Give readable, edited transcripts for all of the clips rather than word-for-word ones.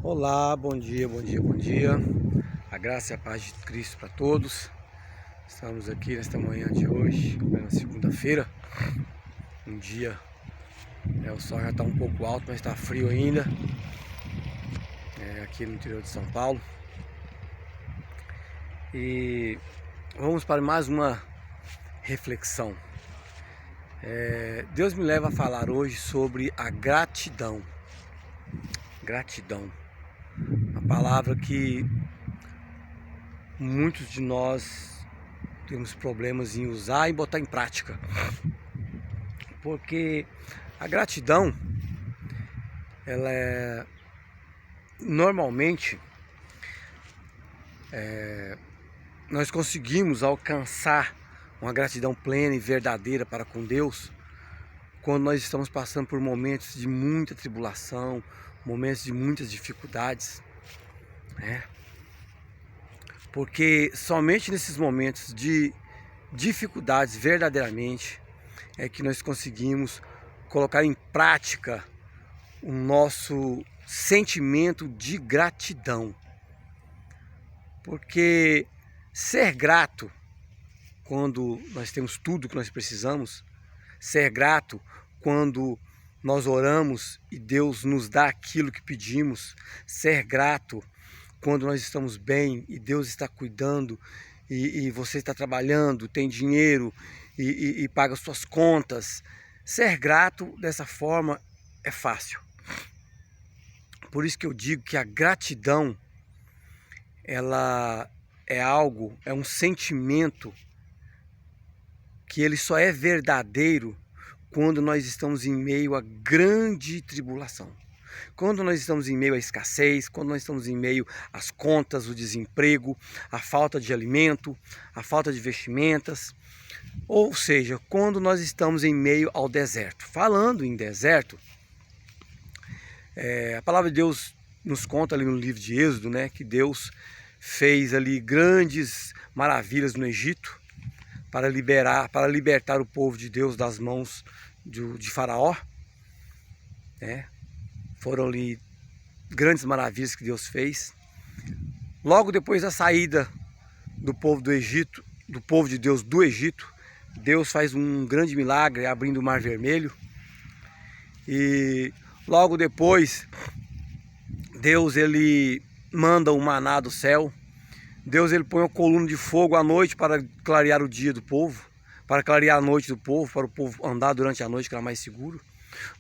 Olá, bom dia, bom dia, bom dia. A graça e a paz de Cristo para todos. Estamos aqui nesta manhã de hoje, na segunda-feira. Um dia, o sol já está um pouco alto, mas está frio ainda. Aqui no interior de São Paulo. E vamos para mais uma reflexão. Deus me leva a falar hoje sobre a gratidão. Gratidão. Uma palavra que muitos de nós temos problemas em usar e botar em prática. Porque a gratidão, ela é normalmente nós conseguimos alcançar uma gratidão plena e verdadeira para com Deus quando nós estamos passando por momentos de muita tribulação, momentos de muitas dificuldades, né? Porque somente nesses momentos de dificuldades verdadeiramente é que nós conseguimos colocar em prática o nosso sentimento de gratidão. Porque ser grato quando nós temos tudo que nós precisamos, ser grato quando nós oramos e Deus nos dá aquilo que pedimos, ser grato quando nós estamos bem e Deus está cuidando e você está trabalhando, tem dinheiro e paga suas contas. Ser grato dessa forma é fácil. Por isso que eu digo que a gratidão, ela é um sentimento que ele só é verdadeiro quando nós estamos em meio a grande tribulação. Quando nós estamos em meio à escassez, quando nós estamos em meio às contas, o desemprego, a falta de alimento, a falta de vestimentas, ou seja, quando nós estamos em meio ao deserto. Falando em deserto, a palavra de Deus nos conta ali no livro de Êxodo, né, que Deus fez ali grandes maravilhas no Egito para libertar o povo de Deus das mãos de Faraó, né? Foram ali grandes maravilhas que Deus fez. Logo depois da saída do povo do Egito, do povo de Deus do Egito, Deus faz um grande milagre abrindo o Mar Vermelho. E logo depois, Deus ele manda o maná do céu. Deus ele põe uma coluna de fogo à noite para clarear o dia do povo, para clarear a noite do povo, para o povo andar durante a noite, que era mais seguro.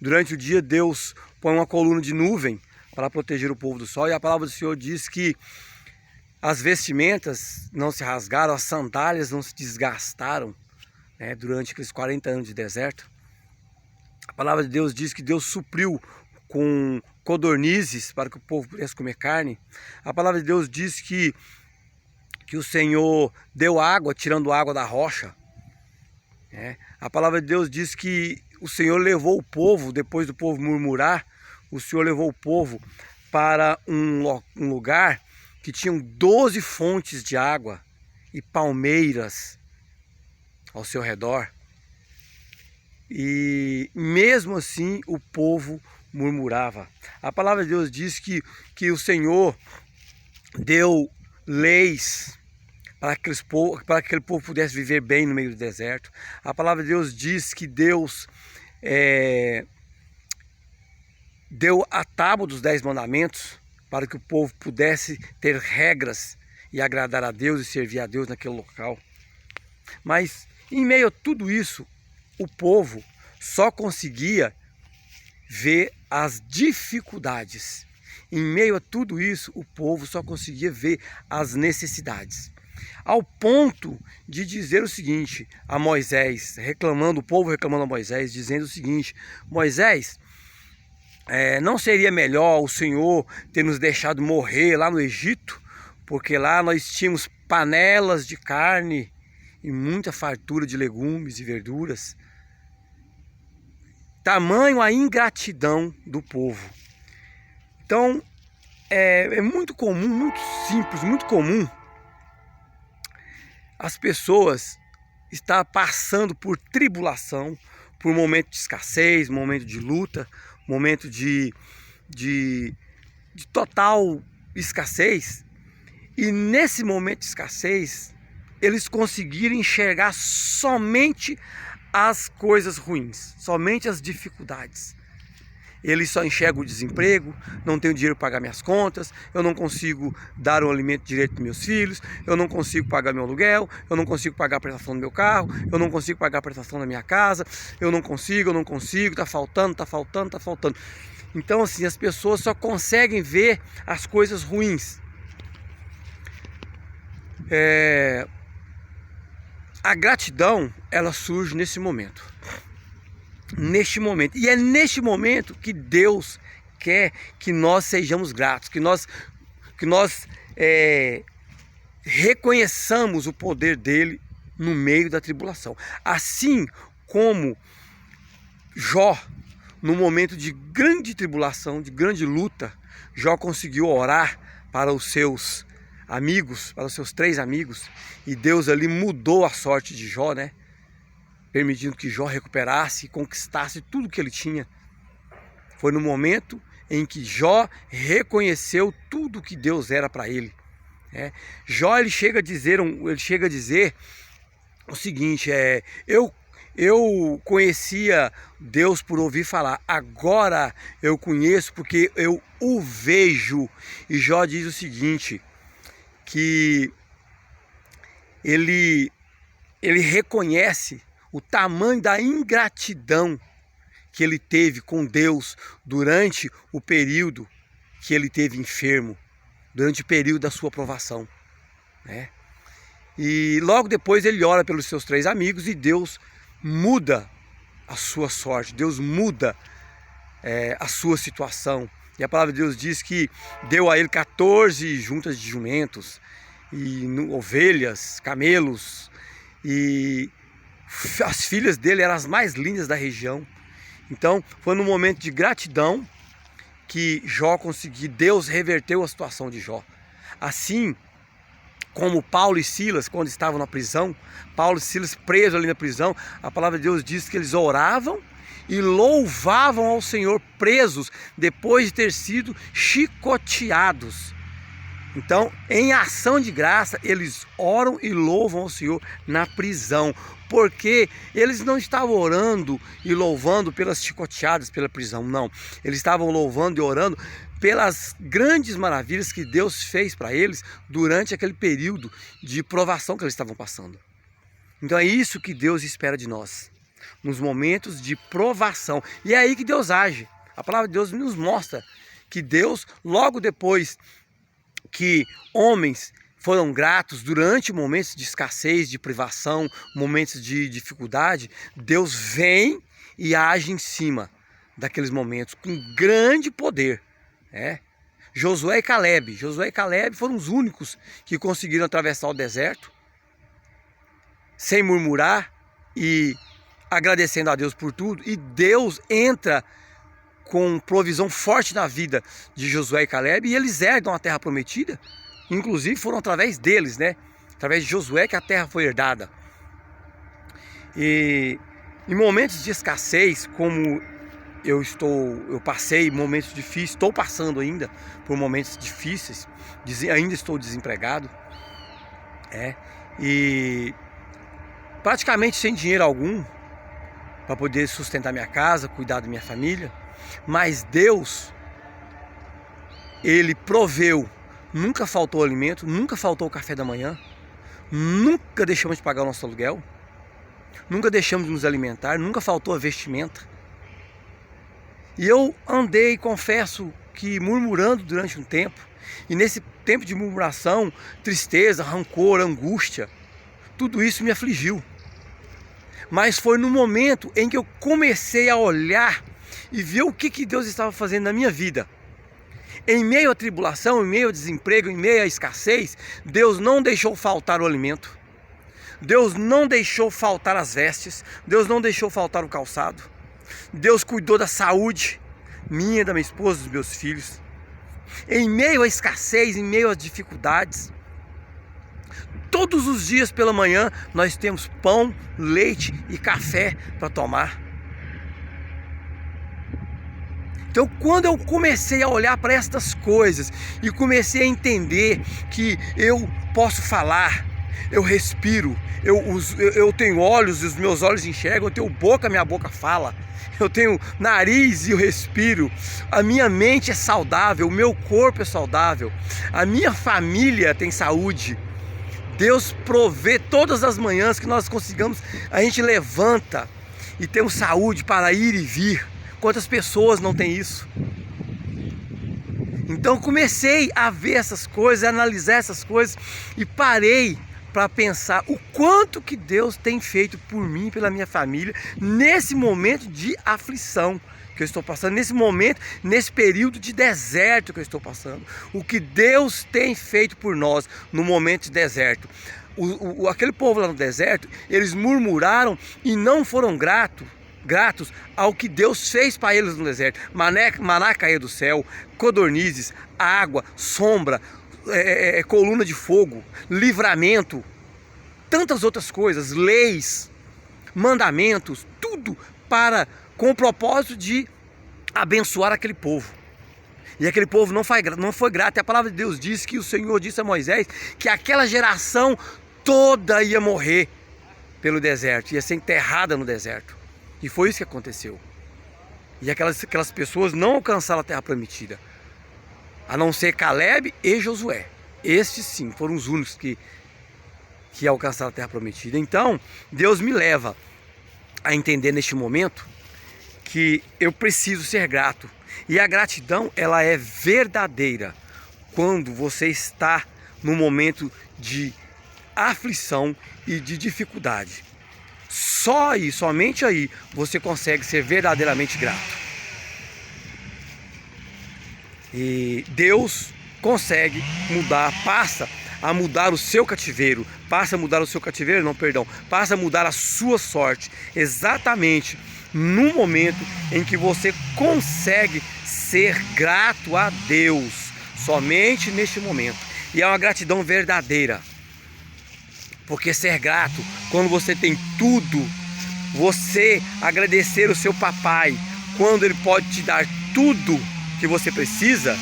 Durante o dia, Deus põe uma coluna de nuvem para proteger o povo do sol. E a palavra do Senhor diz que as vestimentas não se rasgaram, as sandálias não se desgastaram, né, durante aqueles 40 anos de deserto. A palavra de Deus diz que Deus supriu com codornizes para que o povo pudesse comer carne. A palavra de Deus diz que o Senhor deu água, tirando água da rocha. A palavra de Deus diz que o Senhor levou o povo, depois do povo murmurar, o Senhor levou o povo para um lugar que tinham 12 fontes de água e palmeiras ao seu redor. E mesmo assim o povo murmurava. A palavra de Deus diz que o Senhor deu leis para que aquele povo pudesse viver bem no meio do deserto. A palavra de Deus diz que Deus deu a tábua dos 10 mandamentos para que o povo pudesse ter regras e agradar a Deus e servir a Deus naquele local. Mas em meio a tudo isso, o povo só conseguia ver as dificuldades. Em meio a tudo isso, o povo só conseguia ver as necessidades. Ao ponto de dizer o seguinte a Moisés, o povo reclamando a Moisés, dizendo o seguinte: Moisés, não seria melhor o Senhor ter nos deixado morrer lá no Egito? Porque lá nós tínhamos panelas de carne e muita fartura de legumes e verduras. Tamanho a ingratidão do povo. Então, é muito comum, muito simples, muito comum as pessoas estar passando por tribulação, por momento de escassez, momento de luta, momento de de total escassez, e nesse momento de escassez, eles conseguiram enxergar somente as coisas ruins, somente as dificuldades. Eles só enxergam o desemprego, não tenho dinheiro para pagar minhas contas, eu não consigo dar o alimento direito para meus filhos, eu não consigo pagar meu aluguel, eu não consigo pagar a prestação do meu carro, eu não consigo pagar a prestação da minha casa, eu não consigo, tá faltando. Então assim, as pessoas só conseguem ver as coisas ruins. A gratidão, ela surge nesse momento. E é neste momento que Deus quer que nós sejamos gratos, que nós reconheçamos o poder dele no meio da tribulação. Assim como Jó, no momento de grande tribulação, de grande luta, Jó conseguiu orar para os seus amigos, para os seus 3 amigos, e Deus ali mudou a sorte de Jó, né? Permitindo que Jó recuperasse e conquistasse tudo que ele tinha. Foi no momento em que Jó reconheceu tudo que Deus era para ele. Jó ele chega a dizer o seguinte: eu conhecia Deus por ouvir falar, agora eu conheço porque eu o vejo. E Jó diz o seguinte, que ele reconhece o tamanho da ingratidão que ele teve com Deus durante o período que ele teve enfermo, durante o período da sua provação, né? E logo depois ele ora pelos seus 3 amigos e Deus muda a sua sorte, Deus muda a sua situação. E a palavra de Deus diz que deu a ele 14 juntas de jumentos, e ovelhas, camelos, e as filhas dele eram as mais lindas da região. Então foi num momento de gratidão que Jó conseguiu, Deus reverteu a situação de Jó. Assim como Paulo e Silas, quando estavam na prisão, Paulo e Silas presos ali na prisão, a palavra de Deus diz que eles oravam e louvavam ao Senhor presos, depois de ter sido chicoteados. Então, em ação de graça, eles oram e louvam ao Senhor na prisão, porque eles não estavam orando e louvando pelas chicoteadas pela prisão, não. Eles estavam louvando e orando pelas grandes maravilhas que Deus fez para eles durante aquele período de provação que eles estavam passando. Então é isso que Deus espera de nós, nos momentos de provação. E é aí que Deus age. A palavra de Deus nos mostra que Deus, logo depois que homens foram gratos durante momentos de escassez, de privação, momentos de dificuldade, Deus vem e age em cima daqueles momentos com grande poder. Josué e Caleb foram os únicos que conseguiram atravessar o deserto sem murmurar e agradecendo a Deus por tudo, e Deus entra com provisão forte na vida de Josué e Caleb, e eles herdam a terra prometida. Inclusive foram através deles, né? Através de Josué que a terra foi herdada. E em momentos de escassez, como eu passei momentos difíceis, estou passando ainda por momentos difíceis, ainda estou desempregado, e praticamente sem dinheiro algum para poder sustentar minha casa, cuidar da minha família. Mas Deus, Ele proveu, nunca faltou alimento, nunca faltou o café da manhã, nunca deixamos de pagar o nosso aluguel, nunca deixamos de nos alimentar, nunca faltou a vestimenta. E eu andei, confesso, que murmurando durante um tempo, e nesse tempo de murmuração, tristeza, rancor, angústia, tudo isso me afligiu. Mas foi no momento em que eu comecei a olhar e ver o que Deus estava fazendo na minha vida. Em meio à tribulação, em meio ao desemprego, em meio à escassez, Deus não deixou faltar o alimento. Deus não deixou faltar as vestes. Deus não deixou faltar o calçado. Deus cuidou da saúde minha, da minha esposa, dos meus filhos. Em meio à escassez, em meio às dificuldades, todos os dias pela manhã nós temos pão, leite e café para tomar. Então, quando eu comecei a olhar para estas coisas e comecei a entender que eu posso falar, eu respiro, eu tenho olhos e os meus olhos enxergam, eu tenho boca, minha boca fala, eu tenho nariz e eu respiro, a minha mente é saudável, o meu corpo é saudável, a minha família tem saúde. Deus provê todas as manhãs que nós consigamos, a gente levanta e temos saúde para ir e vir. Quantas pessoas não têm isso? Então comecei a ver essas coisas, a analisar essas coisas e parei para pensar o quanto que Deus tem feito por mim e pela minha família nesse momento de aflição que eu estou passando, nesse momento, nesse período de deserto que eu estou passando. O que Deus tem feito por nós no momento de deserto. Aquele povo lá no deserto, eles murmuraram e não foram gratos ao que Deus fez para eles no deserto. Maná caía do céu, codornizes, água, sombra, coluna de fogo, livramento, tantas outras coisas, leis, mandamentos, tudo com o propósito de abençoar aquele povo. E aquele povo não foi grato. E a palavra de Deus diz que o Senhor disse a Moisés que aquela geração toda ia morrer pelo deserto, ia ser enterrada no deserto. E foi isso que aconteceu. E aquelas pessoas não alcançaram a terra prometida, a não ser Caleb e Josué. Estes sim foram os únicos que alcançaram a terra prometida. Então Deus me leva a entender neste momento que eu preciso ser grato. E a gratidão, ela é verdadeira quando você está no momento de aflição e de dificuldade. Só aí, somente aí, você consegue ser verdadeiramente grato. E Deus consegue passa a mudar o seu cativeiro. Passa a mudar a sua sorte. Exatamente no momento em que você consegue ser grato a Deus. Somente neste momento. E é uma gratidão verdadeira. Porque ser grato, quando você tem tudo, você agradecer o seu papai, quando ele pode te dar tudo que você precisa,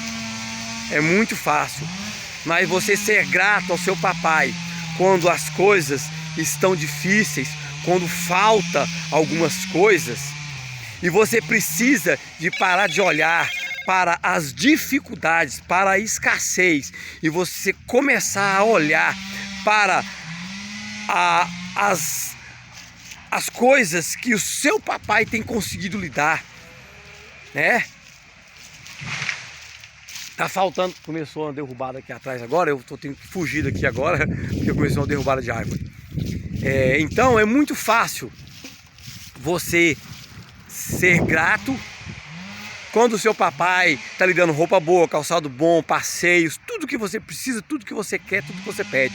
é muito fácil. Mas você ser grato ao seu papai, quando as coisas estão difíceis, quando falta algumas coisas, e você precisa de parar de olhar para as dificuldades, para a escassez, e você começar a olhar para as coisas que o seu papai tem conseguido lidar, né? Tá faltando, começou uma derrubada aqui atrás agora, eu tô tendo que fugir daqui agora, porque começou uma derrubada de árvore. Então é muito fácil você ser grato quando o seu papai tá lhe dando roupa boa, calçado bom, passeios, tudo que você precisa, tudo que você quer, tudo que você pede.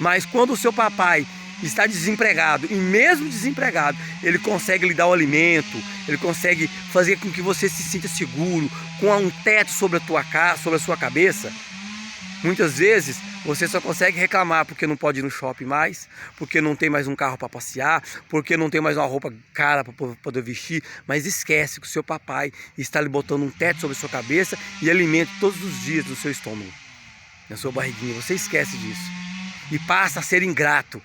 Mas quando o seu papai está desempregado, e mesmo desempregado, ele consegue lhe dar o alimento, ele consegue fazer com que você se sinta seguro, com um teto sobre a tua casa, sobre a sua cabeça. Muitas vezes você só consegue reclamar porque não pode ir no shopping mais, porque não tem mais um carro para passear, porque não tem mais uma roupa cara para poder vestir, mas esquece que o seu papai está lhe botando um teto sobre a sua cabeça e alimento todos os dias no seu estômago, na sua barriguinha. Você esquece disso e passa a ser ingrato.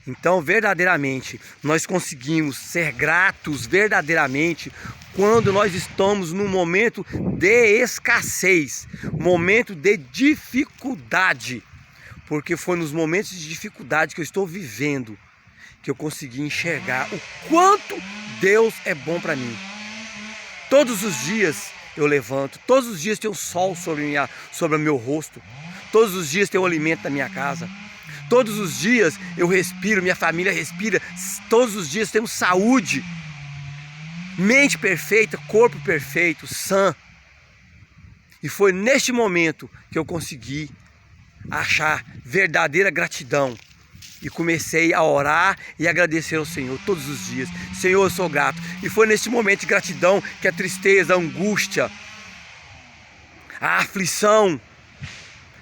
Então, verdadeiramente, nós conseguimos ser gratos verdadeiramente quando nós estamos num momento de escassez, momento de dificuldade. Porque foi nos momentos de dificuldade que eu estou vivendo que eu consegui enxergar o quanto Deus é bom para mim. Todos os dias eu levanto, todos os dias tem o sol sobre o meu rosto, todos os dias tem o alimento da minha casa. Todos os dias eu respiro, minha família respira, todos os dias temos saúde, mente perfeita, corpo perfeito, sã. E foi neste momento que eu consegui achar verdadeira gratidão. E comecei a orar e agradecer ao Senhor todos os dias. Senhor, eu sou grato. E foi neste momento de gratidão que a tristeza, a angústia, a aflição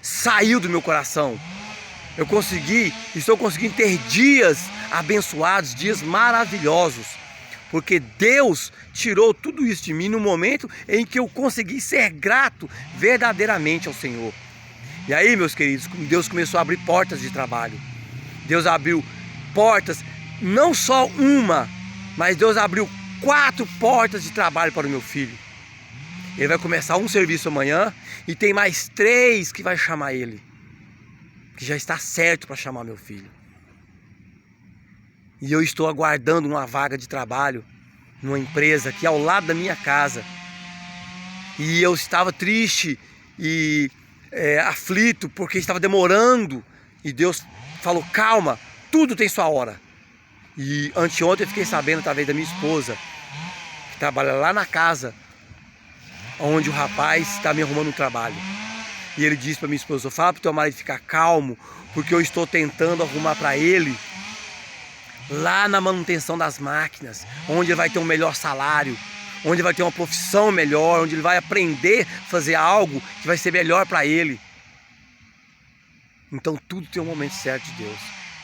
saiu do meu coração. Estou conseguindo ter dias abençoados, dias maravilhosos, Porque Deus tirou tudo isso de mim no momento em que eu consegui ser grato verdadeiramente ao Senhor. E aí, meus queridos, Deus começou a abrir portas de trabalho. Deus abriu portas, não só uma, mas Deus abriu 4 portas de trabalho para o meu filho. Ele vai começar um serviço amanhã e tem mais 3 que vai chamar ele, que já está certo para chamar meu filho. E eu estou aguardando uma vaga de trabalho numa empresa aqui ao lado da minha casa. E eu estava triste e aflito porque estava demorando. E Deus falou, calma, tudo tem sua hora. E anteontem eu fiquei sabendo através da minha esposa, que trabalha lá na casa onde o rapaz está me arrumando um trabalho. E ele disse para minha esposa, fala para o teu marido ficar calmo, porque eu estou tentando arrumar para ele lá na manutenção das máquinas, onde ele vai ter um melhor salário, onde ele vai ter uma profissão melhor, onde ele vai aprender a fazer algo que vai ser melhor para ele. Então tudo tem um momento certo de Deus.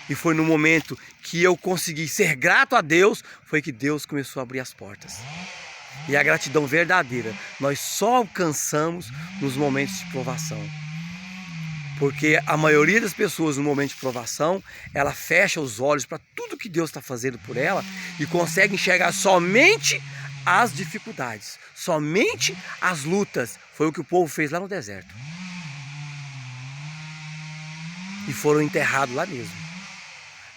E foi no momento que eu consegui ser grato a Deus, foi que Deus começou a abrir as portas. E a gratidão verdadeira nós só alcançamos nos momentos de provação. Porque a maioria das pessoas no momento de provação, ela fecha os olhos para tudo que Deus está fazendo por ela e consegue enxergar somente as dificuldades, somente as lutas. Foi o que o povo fez lá no deserto. E foram enterrados lá mesmo.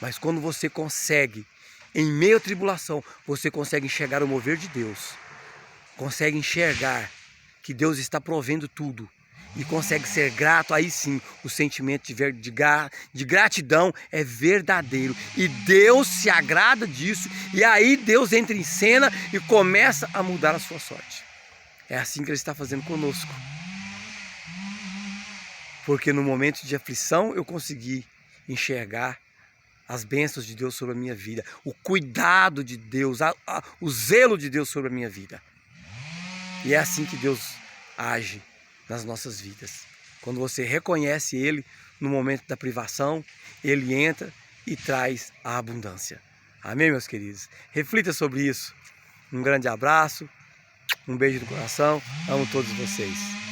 Mas quando você consegue, em meio à tribulação, você consegue enxergar o mover de Deus, consegue enxergar que Deus está provendo tudo, e consegue ser grato, aí sim o sentimento de gratidão é verdadeiro. E Deus se agrada disso, e aí Deus entra em cena e começa a mudar a sua sorte. É assim que Ele está fazendo conosco. Porque no momento de aflição eu consegui enxergar as bênçãos de Deus sobre a minha vida, o cuidado de Deus, o zelo de Deus sobre a minha vida. E é assim que Deus age nas nossas vidas. Quando você reconhece Ele no momento da privação, Ele entra e traz a abundância. Amém, meus queridos? Reflita sobre isso. Um grande abraço, um beijo no coração, amo todos vocês.